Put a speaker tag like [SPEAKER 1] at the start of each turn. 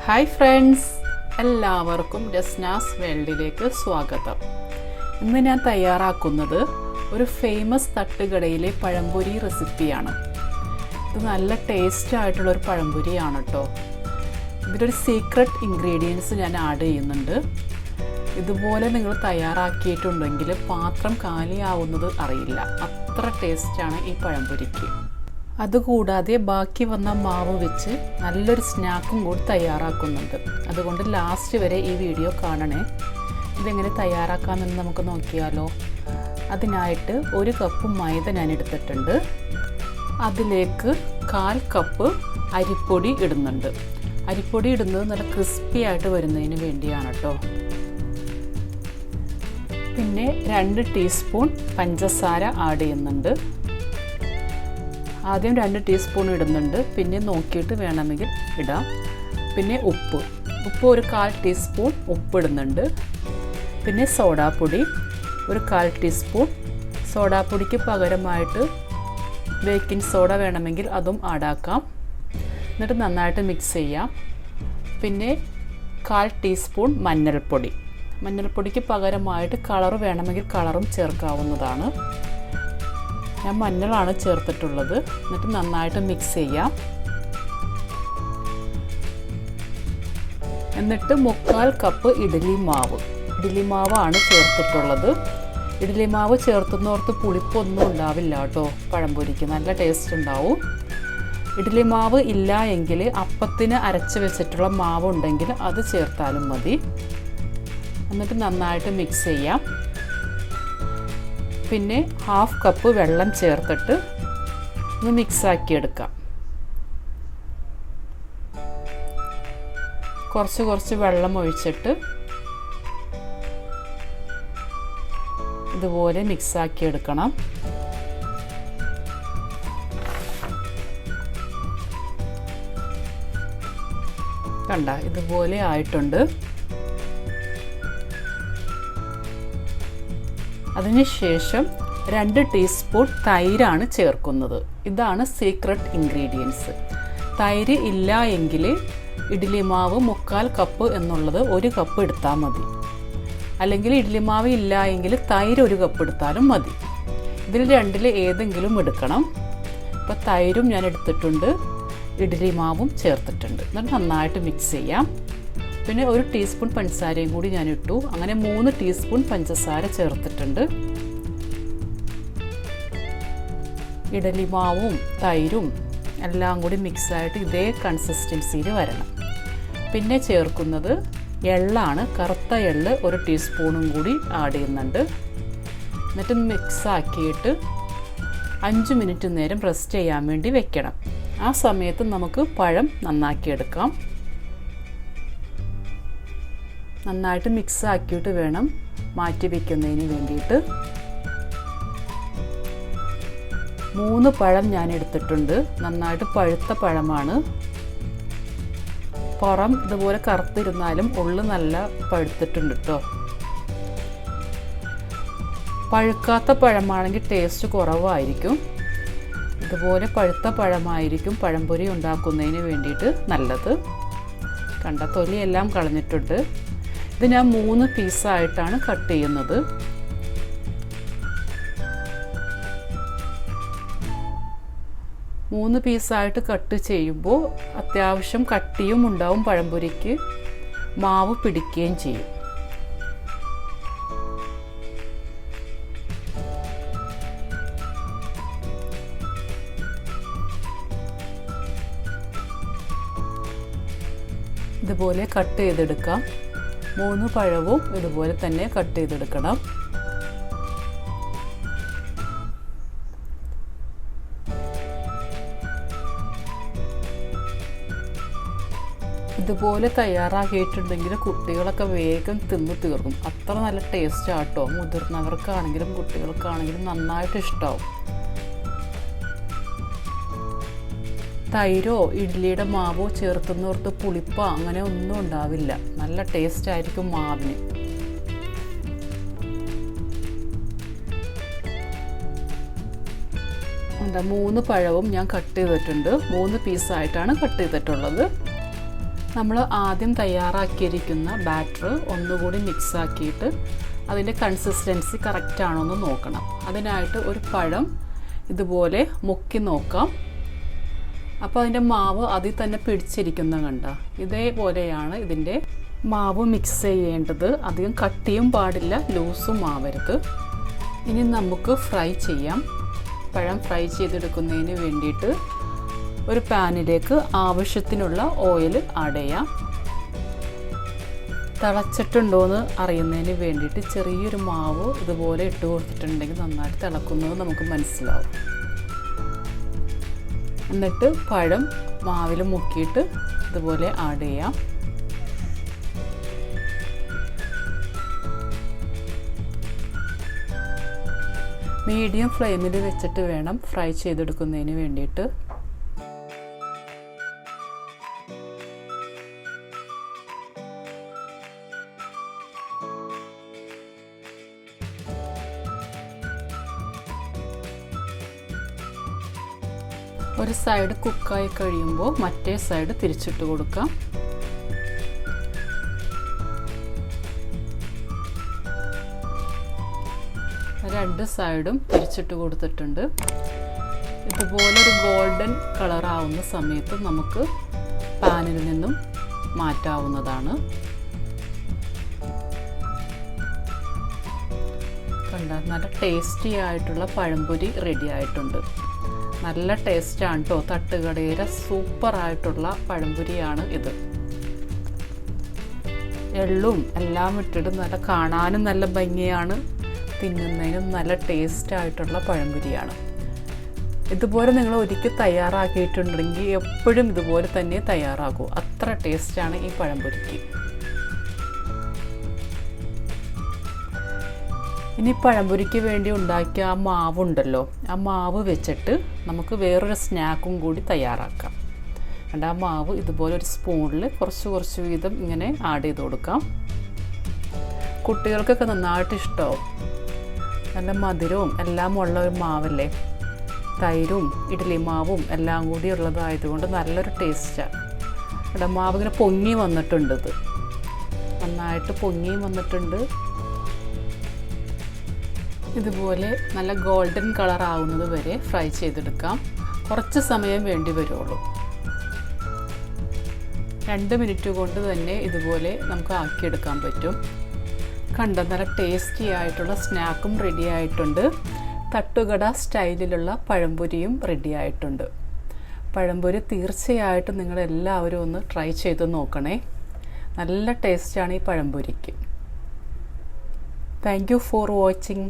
[SPEAKER 1] Hi friends, എല്ലാവർക്കും രസ്നാസ് വേൾഡിലേക്ക് സ്വാഗതം. ഇന്ന് ഞാൻ തയ്യാറാക്കുന്നത് ഒരു ഫേമസ് തട്ടുകടയിലെ പഴംപൊരി റെസിപ്പിയാണ്. ഇത് നല്ല ടേസ്റ്റ് ആയിട്ടുള്ളൊരു പഴംപൊരിയാണ് കേട്ടോ. ഇതിലൊരു സീക്രട്ട് ഇൻഗ്രീഡിയൻസ് ഞാൻ ആഡ് ചെയ്യുന്നുണ്ട്. ഇതുപോലെ നിങ്ങൾ തയ്യാറാക്കിയിട്ടുണ്ടെങ്കിൽ പാത്രം കാലിയാവുന്നത് അറിയില്ല, അത്ര ടേസ്റ്റാണ് ഈ പഴംപൊരിക്ക്. അതുകൂടാതെ ബാക്കി വന്ന മാവ് വെച്ച് നല്ലൊരു സ്നാക്കും കൂടി തയ്യാറാക്കുന്നുണ്ട്. അതുകൊണ്ട് ലാസ്റ്റ് വരെ ഈ വീഡിയോ കാണണേ. ഇതെങ്ങനെ തയ്യാറാക്കാമെന്ന് നമുക്ക് നോക്കിയാലോ. അതിനായിട്ട് 1 കപ്പ് മൈദ ഞാൻ എടുത്തിട്ടുണ്ട്. അതിലേക്ക് 1/4 കപ്പ് അരിപ്പൊടി ഇടുന്നുണ്ട്. അരിപ്പൊടി ഇടുന്നത് നല്ല ക്രിസ്പി ആയിട്ട് വരുന്നതിന് വേണ്ടിയാണ് കേട്ടോ. പിന്നെ 2 ടീസ്പൂൺ പഞ്ചസാര ആഡ് ചെയ്യുന്നുണ്ട്. ആദ്യം 2 ടീസ്പൂൺ ഇടുന്നുണ്ട്, പിന്നെ നോക്കിയിട്ട് വേണമെങ്കിൽ ഇടാം. പിന്നെ ഉപ്പ് ഒരു 1/4 ടീസ്പൂൺ ഉപ്പ് ഇടുന്നുണ്ട്. പിന്നെ സോഡാപ്പൊടി ഒരു 1/4 ടീസ്പൂൺ. സോഡാപ്പൊടിക്ക് പകരമായിട്ട് ബേക്കിംഗ് സോഡ വേണമെങ്കിൽ അതും ആഡാക്കാം. എന്നിട്ട് നന്നായിട്ട് മിക്സ് ചെയ്യാം. പിന്നെ 1/4 ടീസ്പൂൺ മഞ്ഞൾപ്പൊടിക്ക് പകരമായിട്ട് കളർ വേണമെങ്കിൽ കളറും ചേർക്കാവുന്നതാണ്. ഞാൻ മഞ്ഞളാണ് ചേർത്തിട്ടുള്ളത്. എന്നിട്ട് നന്നായിട്ട് മിക്സ് ചെയ്യാം. എന്നിട്ട് 1/4 കപ്പ് ഇഡ്ഡലി മാവാണ് ചേർത്തിട്ടുള്ളത്. ഇഡ്ഡലി മാവ് ചേർത്തുന്നോർത്ത് പുളിപ്പൊന്നും ഉണ്ടാവില്ല കേട്ടോ. പഴംപൊരിക്ക് നല്ല ടേസ്റ്റ് ഉണ്ടാവും. ഇഡ്ഡലി മാവ് ഇല്ല എങ്കിൽ അപ്പത്തിന് അരച്ച് വെച്ചിട്ടുള്ള മാവ് ഉണ്ടെങ്കിൽ അത് ചേർത്താലും മതി. എന്നിട്ട് നന്നായിട്ട് മിക്സ് ചെയ്യാം. പിന്നെ 1/2 കപ്പ് വെള്ളം ചേർത്തിട്ട് ഒന്ന് മിക്സാക്കി എടുക്കാം. കുറച്ച് വെള്ളം ഒഴിച്ചിട്ട് ഇതുപോലെ മിക്സാക്കി എടുക്കണം. കണ്ട, ഇതുപോലെ ആയിട്ടുണ്ട്. അതിനുശേഷം 2 ടീസ്പൂൺ തൈരാണ് ചേർക്കുന്നത്. ഇതാണ് സീക്രട്ട് ഇൻഗ്രീഡിയൻസ്. തൈര് ഇല്ല എങ്കിൽ ഇഡ്ഡലി മാവ് 1/4 കപ്പ് എന്നുള്ളത് 1 കപ്പ് എടുത്താൽ മതി. അല്ലെങ്കിൽ ഇഡ്ഡലി മാവ് ഇല്ല എങ്കിൽ തൈര് 1 കപ്പ് എടുത്താലും മതി. ഇതിൽ രണ്ടിൽ ഏതെങ്കിലും എടുക്കണം. ഇപ്പോൾ തൈരും ഞാൻ എടുത്തിട്ടുണ്ട്, ഇഡ്ഡലി മാവും ചേർത്തിട്ടുണ്ട്. എന്നിട്ട് നന്നായിട്ട് മിക്സ് ചെയ്യാം. പിന്നെ 1 ടീസ്പൂൺ പഞ്ചസാരയും കൂടി ഞാൻ ഇട്ടു. അങ്ങനെ 3 ടീസ്പൂൺ പഞ്ചസാര ചേർത്തിട്ടുണ്ട്. ഇഡ്ഡലി മാവും തൈരും എല്ലാം കൂടി മിക്സായിട്ട് ഇതേ കൺസിസ്റ്റൻസിയിൽ വരണം. പിന്നെ ചേർക്കുന്നത് എള്ളാണ്. കറുത്ത എള്ള് 1 ടീസ്പൂണും കൂടി ആഡ് ചെയ്യുന്നുണ്ട്. എന്നിട്ട് മിക്സാക്കിയിട്ട് 5 മിനിറ്റ് നേരം റെസ്റ്റ് ചെയ്യാൻ വേണ്ടി വെക്കണം. ആ സമയത്ത് നമുക്ക് പഴം നന്നാക്കിയെടുക്കാം. നന്നായിട്ട് മിക്സ് ആക്കിയിട്ട് വേണം മാറ്റി വയ്ക്കുന്നതിന് വേണ്ടിയിട്ട്. 3 പഴം ഞാൻ എടുത്തിട്ടുണ്ട്. നന്നായിട്ട് പഴുത്ത പഴമാണ്. പുറം ഇതുപോലെ കറുത്തിരുന്നാലും ഉള്ളു നല്ല പഴുത്തിട്ടുണ്ട് കേട്ടോ. പഴുക്കാത്ത പഴമാണെങ്കിൽ ടേസ്റ്റ് കുറവായിരിക്കും. ഇതുപോലെ പഴുത്ത പഴമായിരിക്കും പഴംപൊരി ഉണ്ടാക്കുന്നതിന് വേണ്ടിയിട്ട് നല്ലത്. കണ്ട, തൊലിയെല്ലാം കളഞ്ഞിട്ടുണ്ട്. ഇത് ഞാൻ 3 പീസായിട്ടാണ് കട്ട് ചെയ്യുന്നത്. മൂന്ന് പീസായിട്ട് കട്ട് ചെയ്യുമ്പോൾ അത്യാവശ്യം കട്ടിയും ഉണ്ടാവും, പഴംപൊരിക്ക് മാവ് പിടിക്കുകയും ചെയ്യും. ഇതുപോലെ കട്ട് ചെയ്തെടുക്കാം. 3 പഴവും ഇതുപോലെ തന്നെ കട്ട് ചെയ്തെടുക്കണം. ഇതുപോലെ തയ്യാറാക്കിയിട്ടുണ്ടെങ്കിൽ കുട്ടികളൊക്കെ വേഗം തിന്ന് തീർക്കും. അത്ര നല്ല ടേസ്റ്റ് ആട്ടോ. മുതിർന്നവർക്കാണെങ്കിലും കുട്ടികൾക്കാണെങ്കിലും നന്നായിട്ട് ഇഷ്ടമാവും. തൈരോ ഇഡ്ഡലിയുടെ മാവോ ചേർത്തുന്നോർത്ത് പുളിപ്പോ അങ്ങനെ ഒന്നും ഉണ്ടാവില്ല. നല്ല ടേസ്റ്റ് ആയിരിക്കും മാവിന്. എന്താ 3 പഴവും ഞാൻ കട്ട് ചെയ്തിട്ടുണ്ട്. 3 പീസായിട്ടാണ് കട്ട് ചെയ്തിട്ടുള്ളത്. നമ്മൾ ആദ്യം തയ്യാറാക്കിയിരിക്കുന്ന ബാറ്റർ ഒന്നുകൂടി മിക്സ് ആക്കിയിട്ട് അതിൻ്റെ കൺസിസ്റ്റൻസി കറക്റ്റ് ആണോ എന്ന് നോക്കണം. അതിനായിട്ട് ഒരു പഴം ഇതുപോലെ മുക്കി നോക്കാം. അപ്പോൾ അതിൻ്റെ മാവ് അതിൽ തന്നെ പിടിച്ചിരിക്കുന്ന കണ്ട ഇതേപോലെയാണ് ഇതിൻ്റെ മാവ് മിക്സ് ചെയ്യേണ്ടത്. അധികം കട്ടിയും പാടില്ല, ലൂസും ആവരുത്. ഇനി നമുക്ക് ഫ്രൈ ചെയ്യാം. പഴം ഫ്രൈ ചെയ്തെടുക്കുന്നതിന് വേണ്ടിയിട്ട് ഒരു പാനിലേക്ക് ആവശ്യത്തിനുള്ള ഓയിൽ ആഡ് ചെയ്യാം. തിളച്ചിട്ടുണ്ടോയെന്ന് അറിയുന്നതിന് വേണ്ടിയിട്ട് ചെറിയൊരു മാവ് ഇതുപോലെ ഇട്ട് കൊടുത്തിട്ടുണ്ടെങ്കിൽ നന്നായിട്ട് തിളക്കുന്നത് നമുക്ക് മനസ്സിലാവും. എന്നിട്ട് പഴം മാവിൽ മുക്കിയിട്ട് ഇതുപോലെ ആഡ് ചെയ്യാം. മീഡിയം ഫ്ലെയിമിൽ വെച്ചിട്ട് വേണം ഫ്രൈ ചെയ്തെടുക്കുന്നതിന് വേണ്ടിയിട്ട്. ഒരു സൈഡ് കുക്കായി കഴിയുമ്പോൾ മറ്റേ സൈഡ് തിരിച്ചിട്ട് കൊടുക്കാം. രണ്ട് സൈഡും തിരിച്ചിട്ട് കൊടുത്തിട്ടുണ്ട്. ഇതുപോലെ ഒരു ഗോൾഡൻ കളർ ആവുന്ന സമയത്ത് നമുക്ക് പാനിൽ നിന്നും മാറ്റാവുന്നതാണ്. കണ്ട നല്ല ടേസ്റ്റി ആയിട്ടുള്ള പഴംപൊരി റെഡി ആയിട്ടുണ്ട്. നല്ല ടേസ്റ്റാണ് കേട്ടോ. തട്ടുകടയിലെ സൂപ്പറായിട്ടുള്ള പഴംപൊരിയാണ് ഇത്. എള്ളും എല്ലാം ഇട്ടിട്ട് നല്ല കാണാനും നല്ല ഭംഗിയാണ്, തിന്നുന്നതിനും നല്ല ടേസ്റ്റായിട്ടുള്ള പഴംപൊരിയാണ്. ഇതുപോലെ നിങ്ങൾ ഒരിക്കൽ തയ്യാറാക്കിയിട്ടുണ്ടെങ്കിൽ എപ്പോഴും ഇതുപോലെ തന്നെ തയ്യാറാക്കൂ. അത്ര ടേസ്റ്റാണ് ഈ പഴംപൊരിക്ക്. ഇനി പഴംപൊരിക്ക് വേണ്ടി ഉണ്ടാക്കിയ ആ മാവുണ്ടല്ലോ, ആ മാവ് വെച്ചിട്ട് നമുക്ക് വേറൊരു സ്നാക്കും കൂടി തയ്യാറാക്കാം. ആ മാവ് ഇതുപോലെ ഒരു സ്പൂണിൽ കുറച്ച് വീതം ഇങ്ങനെ ആഡ് ചെയ്ത് കൊടുക്കാം. കുട്ടികൾക്കൊക്കെ നന്നായിട്ട് ഇഷ്ടമാവും. നല്ല മധുരവും എല്ലാം ഉള്ള ഒരു മാവല്ലേ. തൈരും ഇഡ്ഡലി മാവും എല്ലാം കൂടി ഉള്ളതായതുകൊണ്ട് നല്ലൊരു ടേസ്റ്റാണ്. ഇവിടെ മാവ് ഇങ്ങനെ പൊങ്ങി വന്നിട്ടുണ്ട്. ഇത് നന്നായിട്ട് പൊങ്ങി വന്നിട്ടുണ്ട്. ഇതുപോലെ നല്ല ഗോൾഡൻ കളർ ആവുന്നത് വരെ ഫ്രൈ ചെയ്തെടുക്കാം. കുറച്ച് സമയം വേണ്ടി വരുള്ളൂ. 2 മിനിറ്റ് കൊണ്ട് തന്നെ ഇതുപോലെ നമുക്ക് ആക്കിയെടുക്കാൻ പറ്റും. കണ്ട നല്ല ടേസ്റ്റി ആയിട്ടുള്ള സ്നാക്കും റെഡി ആയിട്ടുണ്ട്. തട്ടുകട സ്റ്റൈലിലുള്ള പഴംപൊരിയും റെഡി ആയിട്ടുണ്ട്. പഴംപൊരി തീർച്ചയായിട്ടും നിങ്ങളെല്ലാവരും ഒന്ന് ട്രൈ ചെയ്ത് നോക്കണേ. നല്ല ടേസ്റ്റാണ് ഈ പഴംപൊരിക്ക്. Thank you for watching.